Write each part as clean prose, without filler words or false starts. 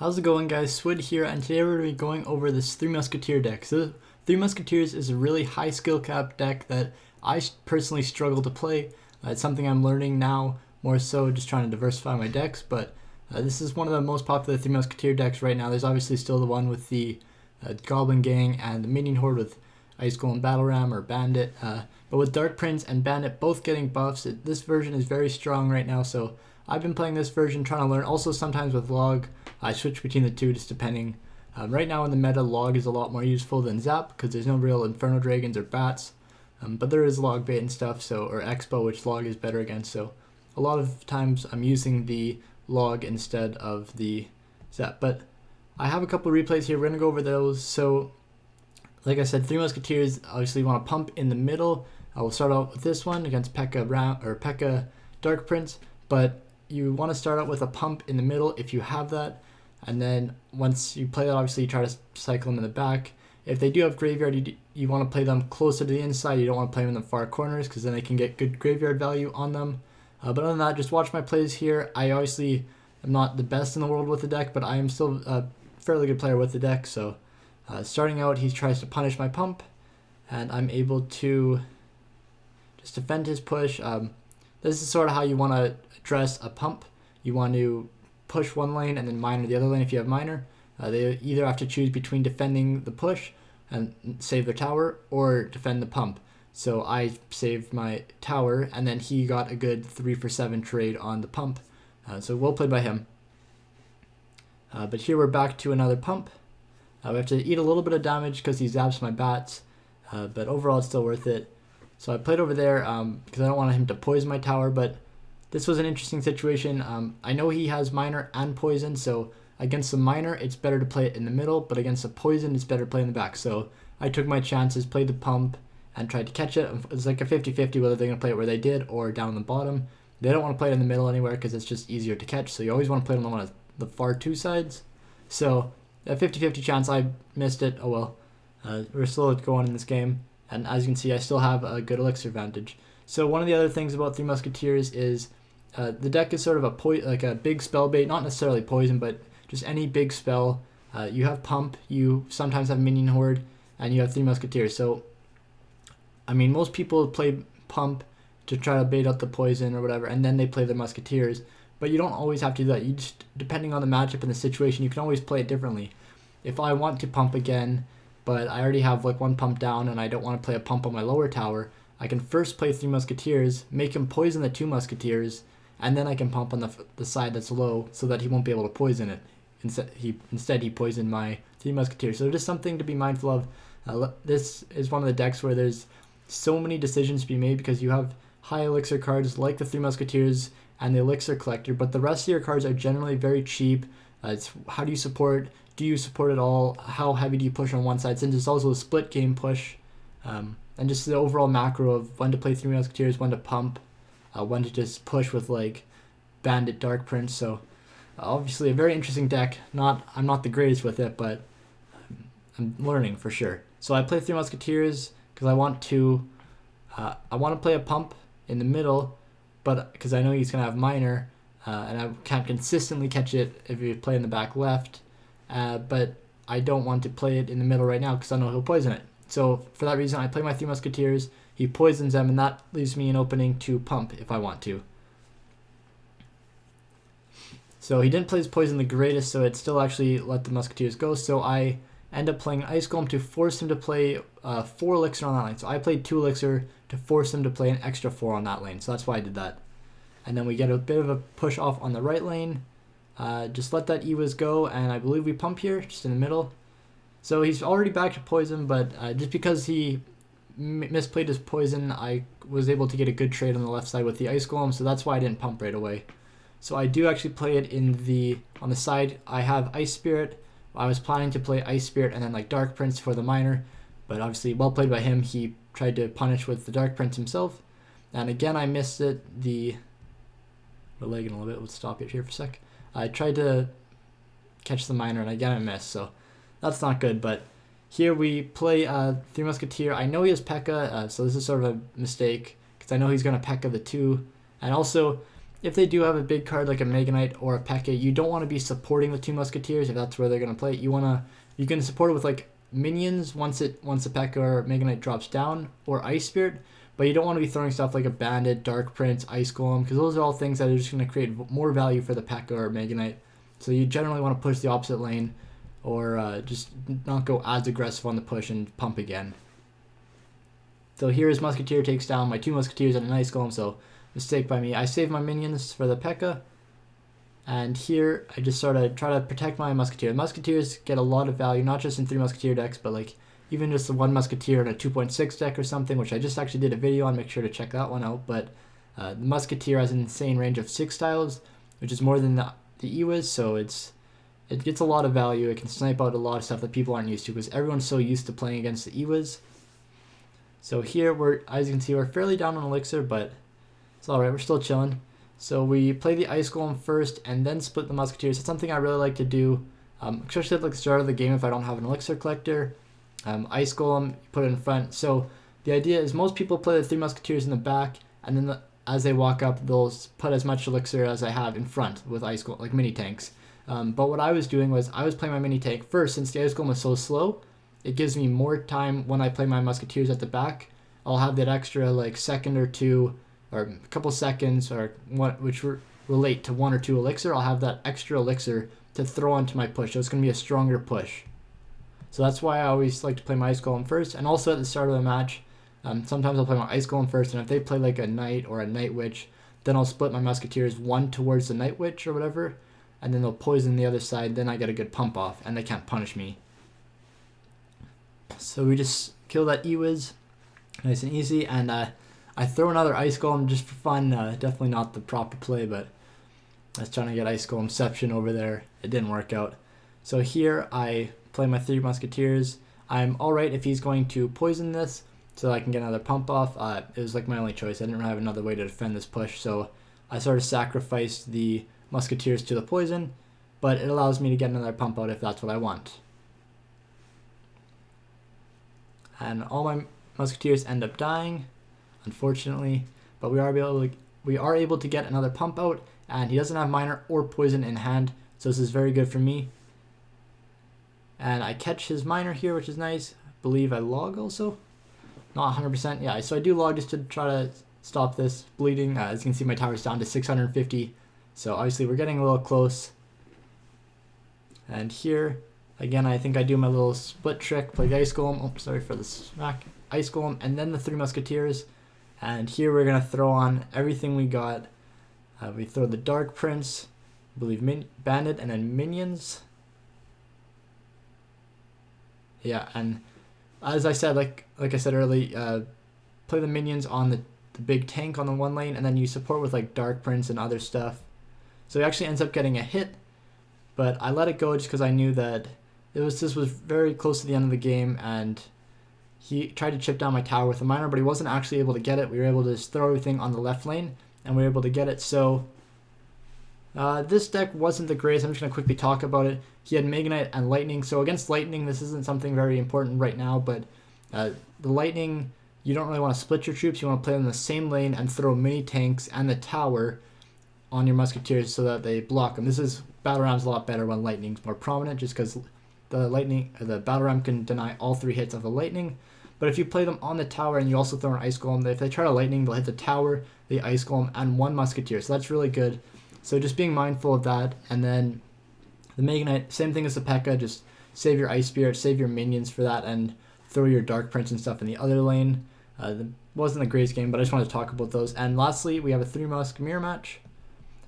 How's it going, guys? Swood here, and today we're going to be going over this Three Musketeer deck. So Three Musketeers is a really high skill cap deck that I personally struggle to play. It's something I'm learning now, more so just trying to diversify my decks, but this is one of the most popular Three Musketeer decks right now. There's obviously still the one with the Goblin Gang and the Minion Horde with Ice Golem Battle Ram or Bandit, but with Dark Prince and Bandit both getting buffs, this version is very strong right now, so I've been playing this version, trying to learn. Also, sometimes with Log, I switch between the two just depending. Right now in the meta, Log is a lot more useful than Zap because there's no real Inferno Dragons or Bats, but there is Log Bait and stuff, so or Expo, which Log is better against. So a lot of times I'm using the Log instead of the Zap. But I have a couple of replays here. We're gonna go over those. So, like I said, Three Musketeers obviously you want to pump in the middle. I will start out with this one against P.E.K.K.A. Dark Prince, but you want to start out with a pump in the middle if you have that, and then once you play that, obviously you try to cycle them in the back. If they do have graveyard, you want to play them closer to the inside. You don't want to play them in the far corners because then they can get good graveyard value on them. But other than that, just watch my plays here. I obviously am not the best in the world with the deck, but I am still a fairly good player with the deck. So starting out, he tries to punish my pump, and I'm able to just defend his push. This is sort of how you want to address a pump. You want to push one lane and then miner the other lane if you have miner. They either have to choose between defending the push and save their tower or defend the pump. So I saved my tower, and then he got a good 3-for-7 trade on the pump. So well played by him. But here we're back to another pump. We have to eat a little bit of damage because he zaps my bats, but overall it's still worth it. So I played over there because I don't want him to poison my tower, but this was an interesting situation. I know he has miner and poison, so against the miner, it's better to play it in the middle, but against the poison, it's better to play in the back. So I took my chances, played the pump, and tried to catch it. It's like a 50-50 whether they're going to play it where they did or down the bottom. They don't want to play it in the middle anywhere because it's just easier to catch, so you always want to play it on one of the far two sides. So a 50-50 chance, I missed it. Oh well. We're still going in this game. And as you can see, I still have a good elixir advantage. So one of the other things about Three Musketeers is the deck is sort of a big spell bait, not necessarily poison, but just any big spell. You have pump, you sometimes have minion horde, and you have Three Musketeers. So, I mean, most people play pump to try to bait out the poison or whatever, and then they play the musketeers. But you don't always have to do that. You just, depending on the matchup and the situation, you can always play it differently. If I want to pump again, but I already have like one pump down and I don't want to play a pump on my lower tower, I can first play Three Musketeers, make him poison the Two Musketeers, and then I can pump on the side that's low so that he won't be able to poison it. Instead he poisoned my Three Musketeers. So just something to be mindful of. This is one of the decks where there's so many decisions to be made because you have high elixir cards like the Three Musketeers and the Elixir Collector, but the rest of your cards are generally very cheap. It's how do you support? Do you support it all? How heavy do you push on one side? Since it's also a split game push, and just the overall macro of when to play Three Musketeers, when to pump, when to just push with like Bandit, Dark Prince. So obviously a very interesting deck. I'm not the greatest with it, but I'm learning for sure. So I play Three Musketeers because I want to play a pump in the middle, but because I know he's gonna have miner, and I can't consistently catch it if you play in the back left. But I don't want to play it in the middle right now because I know he'll poison it. So for that reason, I play my Three Musketeers. He poisons them, and that leaves me an opening to pump if I want to. So he didn't play his poison the greatest, so it still actually let the Musketeers go. So I end up playing Ice Golem to force him to play 4 elixir on that lane. So I played 2 elixir to force him to play an extra 4 on that lane. So that's why I did that. And then we get a bit of a push off on the right lane. Just let that Ewas go, and I believe we pump here, just in the middle. So he's already back to poison, but just because he misplayed his poison, I was able to get a good trade on the left side with the Ice Golem, so that's why I didn't pump right away. So I do actually play it on the side. I have Ice Spirit. I was planning to play Ice Spirit and then like Dark Prince for the miner, but obviously well played by him. He tried to punish with the Dark Prince himself, and again I missed it. We're lagging a little bit. Let's stop it here for a sec. I tried to catch the miner, and again I missed, so that's not good. But here we play Three Musketeer. I know he has P.E.K.K.A, so this is sort of a mistake, because I know he's going to P.E.K.K.A the 2. And also, if they do have a big card like a Mega Knight or a P.E.K.K.A, you don't want to be supporting the 2 Musketeers if that's where they're going to play it. You can support it with like minions once the P.E.K.K.A or Mega Knight drops down, or Ice Spirit, but you don't want to be throwing stuff like a Bandit, Dark Prince, Ice Golem, because those are all things that are just going to create more value for the P.E.K.K.A or Mega Knight. So you generally want to push the opposite lane, or just not go as aggressive on the push and pump again. So here his Musketeer takes down my 2 Musketeers and an Ice Golem, so mistake by me. I save my minions for the P.E.K.K.A, and here I just sort of try to protect my Musketeer. The Musketeers get a lot of value, not just in 3 Musketeer decks, but like even just the 1 Musketeer in a 2.6 deck or something, which I just actually did a video on. Make sure to check that one out. But the Musketeer has an insane range of 6 tiles, which is more than the EWIS, so it gets a lot of value. It can snipe out a lot of stuff that people aren't used to, because everyone's so used to playing against the EWIS. So here, as you can see, we're fairly down on Elixir, but it's alright, we're still chilling. So we play the Ice Golem first, and then split the Musketeers. It's something I really like to do, especially at like the start of the game if I don't have an Elixir collector. Ice Golem, put it in front. So the idea is most people play the 3 Musketeers in the back, and then as they walk up, they'll put as much Elixir as I have in front with Ice Golem, like mini tanks. But what I was doing was I was playing my mini tank first. Since the Ice Golem is so slow, it gives me more time when I play my Musketeers at the back. I'll have that extra like second or two, or a couple seconds, or which relate to 1 or 2 Elixir. I'll have that extra Elixir to throw onto my push, so it's going to be a stronger push. So that's why I always like to play my Ice Golem first, and also at the start of the match, sometimes I'll play my Ice Golem first, and if they play like a Knight or a Night Witch, then I'll split my Musketeers, one towards the Night Witch or whatever, and then they'll poison the other side. Then I get a good pump off, and they can't punish me. So we just kill that EWIS, nice and easy, and I throw another Ice Golem just for fun. Definitely not the proper play, but I was trying to get Ice Golemception over there. It didn't work out. So here I play my 3 Musketeers. I'm alright if he's going to poison this, so that I can get another pump off. It was like my only choice. I didn't really have another way to defend this push, so I sort of sacrificed the Musketeers to the poison, but it allows me to get another pump out if that's what I want. And all my Musketeers end up dying, unfortunately, but we are able to get another pump out, and he doesn't have miner or poison in hand, so this is very good for me. And I catch his miner here, which is nice. I believe I log also. Not 100%. Yeah, so I do log just to try to stop this bleeding. As you can see, my tower's down to 650. So obviously we're getting a little close. And here, again, I think I do my little split trick. Play the Ice Golem. Oh, sorry for the smack. Ice Golem, and then the 3 Musketeers. And here we're going to throw on everything we got. We throw the Dark Prince, I believe Bandit, and then minions. Yeah, and as I said, like I said earlier, play the minions on the big tank on the 1 lane, and then you support with like Dark Prince and other stuff. So he actually ends up getting a hit, but I let it go just because I knew that this was very close to the end of the game, and he tried to chip down my tower with a miner, but he wasn't actually able to get it. We were able to just throw everything on the left lane, and we were able to get it. So this deck wasn't the greatest. I'm just going to quickly talk about it. He had Mega Knight and Lightning. So against Lightning, this isn't something very important right now, but the Lightning, you don't really want to split your troops. You want to play in the same lane and throw mini tanks and the tower on your Musketeers so that they block them. Battle Ram's a lot better when Lightning's more prominent, just because the Battle Ram can deny all 3 hits of the Lightning. But if you play them on the tower and you also throw an Ice Golem, if they try to Lightning, they'll hit the tower, the Ice Golem, and 1 Musketeer. So that's really good. So just being mindful of that. And then the Mega Knight, same thing as the P.E.K.K.A, just save your Ice Spirit, save your minions for that, and throw your Dark Prince and stuff in the other lane. It wasn't the greatest game, but I just wanted to talk about those. And lastly, we have a 3 Musk mirror match.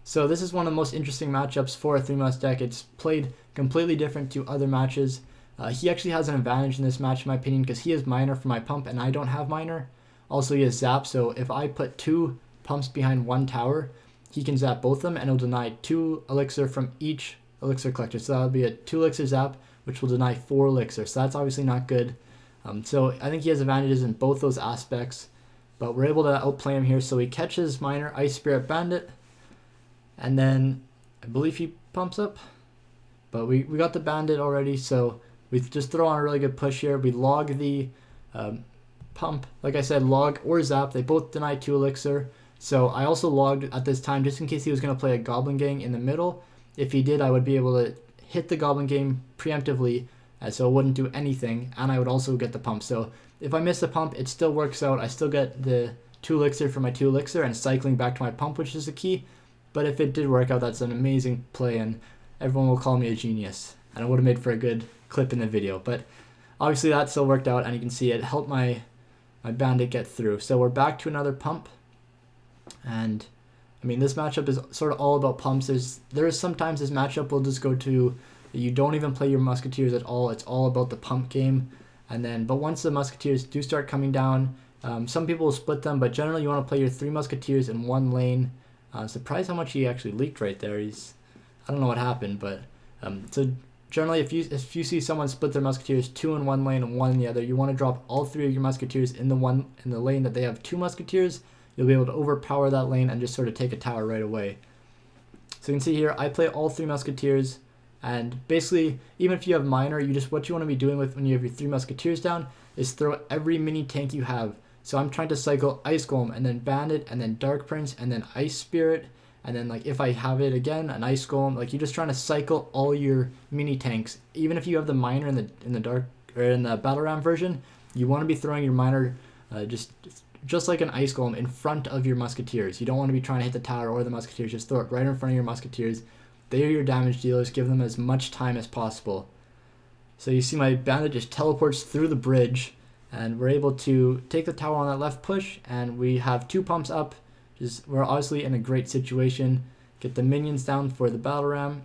So this is one of the most interesting matchups for a 3 Musk deck. It's played completely different to other matches. He actually has an advantage in this match, in my opinion, because he has miner for my pump, and I don't have miner. Also, he has zap, so if I put 2 pumps behind 1 tower, he can zap both of them, and it'll deny 2 elixir from each elixir collector. So that'll be a 2 elixir zap, which will deny 4 elixir. So that's obviously not good. So I think he has advantages in both those aspects, but we're able to outplay him here. So he catches miner, Ice Spirit, Bandit, and then I believe he pumps up, but we got the Bandit already, so we just throw on a really good push here. We log the pump. Like I said, log or zap. They both deny 2 elixir. So I also logged at this time just in case he was going to play a goblin gang in the middle. If he did, I would be able to hit the goblin gang preemptively, so it wouldn't do anything, and I would also get the pump. So if I miss the pump, it still works out. I still get the 2 elixir for my 2 elixir and cycling back to my pump, which is the key. But if it did work out, that's an amazing play, and everyone will call me a genius. And it would have made for a good clip in the video. But obviously that still worked out, and you can see it helped my bandit get through. So we're back to another pump. And I mean, this matchup is sort of all about pumps. There is sometimes this matchup will just go to, you don't even play your musketeers at all. It's all about the pump game. And then, but once the musketeers do start coming down, some people will split them, but generally you want to play your 3 musketeers in one lane. Surprised how much he actually leaked right there. I don't know what happened, but so generally if you see someone split their musketeers 2 in one lane and 1 in the other, you want to drop all 3 of your musketeers in the lane that they have 2 musketeers. You'll be able to overpower that lane and just sort of take a tower right away. So you can see here, I play all 3 musketeers, and basically, even if you have minor, what you want to be doing with when you have your 3 musketeers down is throw every mini tank you have. So I'm trying to cycle Ice Golem, and then Bandit, and then Dark Prince, and then Ice Spirit, and then like if I have it again, an Ice Golem. Like you're just trying to cycle all your mini tanks. Even if you have the minor in the dark or in the battle ram version, you want to be throwing your minor just like an Ice Golem in front of your musketeers. You don't want to be trying to hit the tower or the musketeers. Just throw it right in front of your musketeers. They are your damage dealers. Give them as much time as possible. So you see my bandit just teleports through the bridge, and we're able to take the tower on that left push, and we have 2 pumps up. We're obviously in a great situation. Get the minions down for the battle ram.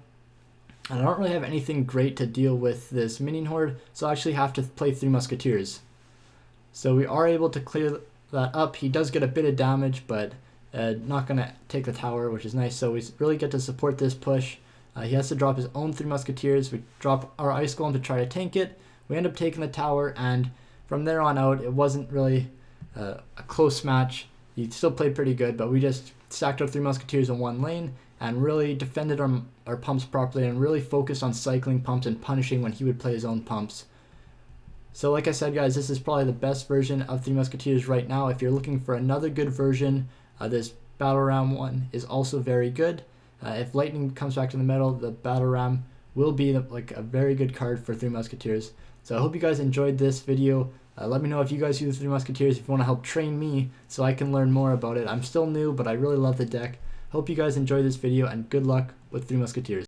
And I don't really have anything great to deal with this minion horde, so I actually have to play 3 musketeers. So we are able to clear that up. He does get a bit of damage, but not going to take the tower, which is nice. So we really get to support this push. He has to drop his own 3 musketeers. We drop our Ice Golem to try to tank it. We end up taking the tower, and from there on out, it wasn't really a close match. He still played pretty good, but we just stacked our 3 musketeers in one lane and really defended our pumps properly and really focused on cycling pumps and punishing when he would play his own pumps. So like I said, guys, this is probably the best version of 3 Musketeers right now. If you're looking for another good version, this Battle Ram one is also very good. If Lightning comes back to the middle, the Battle Ram will be like a very good card for 3 Musketeers. So I hope you guys enjoyed this video. Let me know if you guys use 3 Musketeers, if you want to help train me so I can learn more about it. I'm still new, but I really love the deck. Hope you guys enjoyed this video, and good luck with 3 Musketeers.